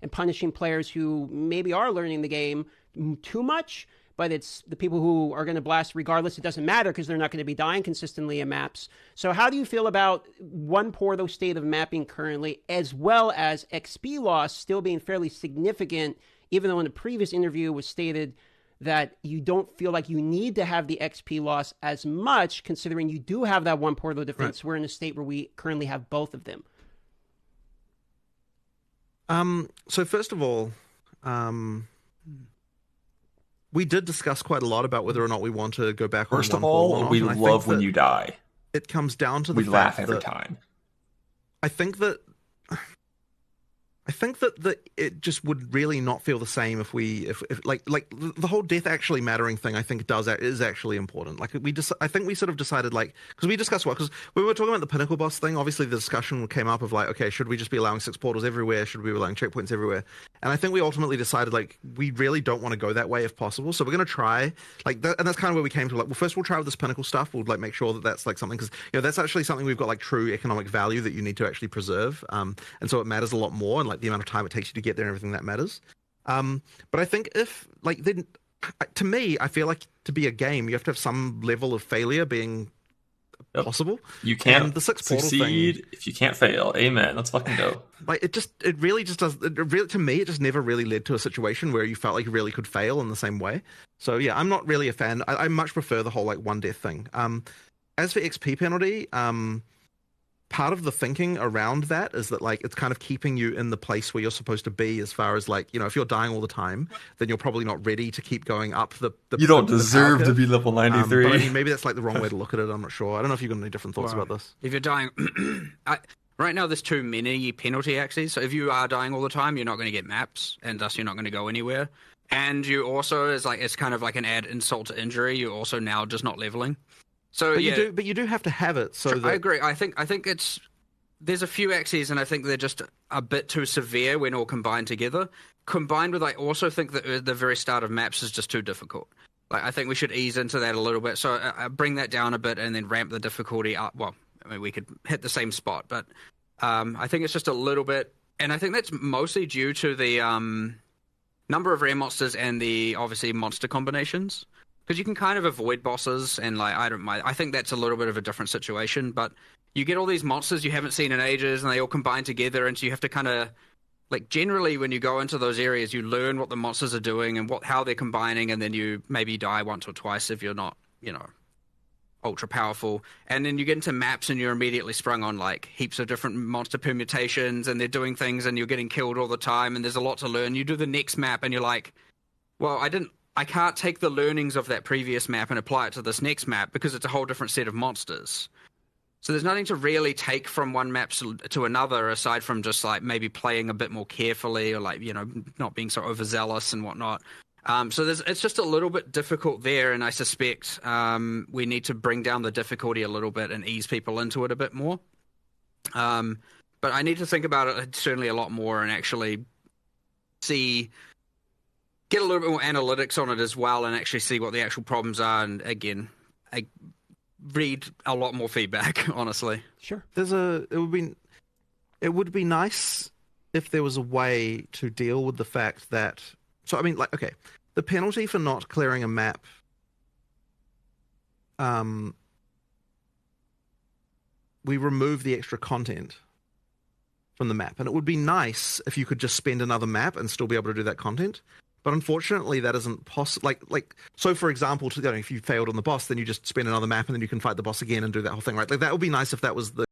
and punishing players who maybe are learning the game too much, but it's the people who are going to blast regardless. It doesn't matter because they're not going to be dying consistently in maps. So how do you feel about one poor state of mapping currently, as well as XP loss still being fairly significant, even though in the previous interview was stated that you don't feel like you need to have the XP loss as much, considering you do have that one Portalo defense. Right. We're in a state where we currently have both of them. So first of all, we did discuss quite a lot about whether or not we want to go back on First one of all, portal or not, we love when you die. It comes down to the we laugh fact every that time. I think that it just would really not feel the same if like the whole death actually mattering thing. I think is actually important. Like I think we sort of decided, like, because we discussed because we were talking about the Pinnacle boss thing. Obviously, the discussion came up of like, okay, should we just be allowing 6 portals everywhere? Should we be allowing checkpoints everywhere? And I think we ultimately decided like we really don't want to go that way if possible. So we're going to try and that's kind of where we came to, like, well, first we'll try with this Pinnacle stuff. We'll like make sure that that's like something, because that's actually something we've got like true economic value that you need to actually preserve. And so it matters a lot more, and like the amount of time it takes you to get there and everything that matters. But I think if like then to me, I feel like to be a game, you have to have some level of failure being possible. You can't the 6 succeed thing, if you can't fail. Amen. Let's fucking go. Like it really just does. To me, it just never really led to a situation where you felt like you really could fail in the same way. So yeah, I'm not really a fan. I much prefer the whole like one death thing. As for XP penalty, part of the thinking around that is that like it's kind of keeping you in the place where you're supposed to be, as far as like, if you're dying all the time, then you're probably not ready to keep going up the you don't deserve to be level 93. But I mean, maybe that's like the wrong way to look at it. I'm not sure. I don't know if you've got any different thoughts about this. If you're dying right now, there's too many penalty axes, so if you are dying all the time, you're not going to get maps, and thus you're not going to go anywhere. And you also, it's kind of like an add insult to injury, you're also now just not leveling. So but you do have to have it. So I agree. I think there's a few axes, and I think they're just a bit too severe when all combined together. Combined with, I also think that the very start of maps is just too difficult. Like, I think we should ease into that a little bit. So bring that down a bit and then ramp the difficulty up. Well, I mean, we could hit the same spot, but I think it's just a little bit, and I think that's mostly due to the number of rare monsters and the obviously monster combinations. Because you can kind of avoid bosses, and like I don't mind. I think that's a little bit of a different situation, but you get all these monsters you haven't seen in ages, and they all combine together, and so you have to kind of, like, generally when you go into those areas, you learn what the monsters are doing and how they're combining, and then you maybe die once or twice if you're not, ultra powerful. And then you get into maps, and you're immediately sprung on like heaps of different monster permutations, and they're doing things, and you're getting killed all the time, and there's a lot to learn. You do the next map, and you're like, well, I can't take the learnings of that previous map and apply it to this next map because it's a whole different set of monsters. So there's nothing to really take from one map to another, aside from just like maybe playing a bit more carefully, or like, not being so overzealous and whatnot. So it's just a little bit difficult there, and I suspect we need to bring down the difficulty a little bit and ease people into it a bit more. But I need to think about it certainly a lot more and actually get a little bit more analytics on it as well, and actually see what the actual problems are. And again, I read a lot more feedback, honestly. Sure. It would be nice if there was a way to deal with the fact that, so I mean, like, okay, the penalty for not clearing a map, we remove the extra content from the map, and it would be nice if you could just spend another map and still be able to do that content. But unfortunately, that isn't possible. Like, so for example, if you failed on the boss, then you just spend another map and then you can fight the boss again and do that whole thing, right? Like, that would be nice if that was the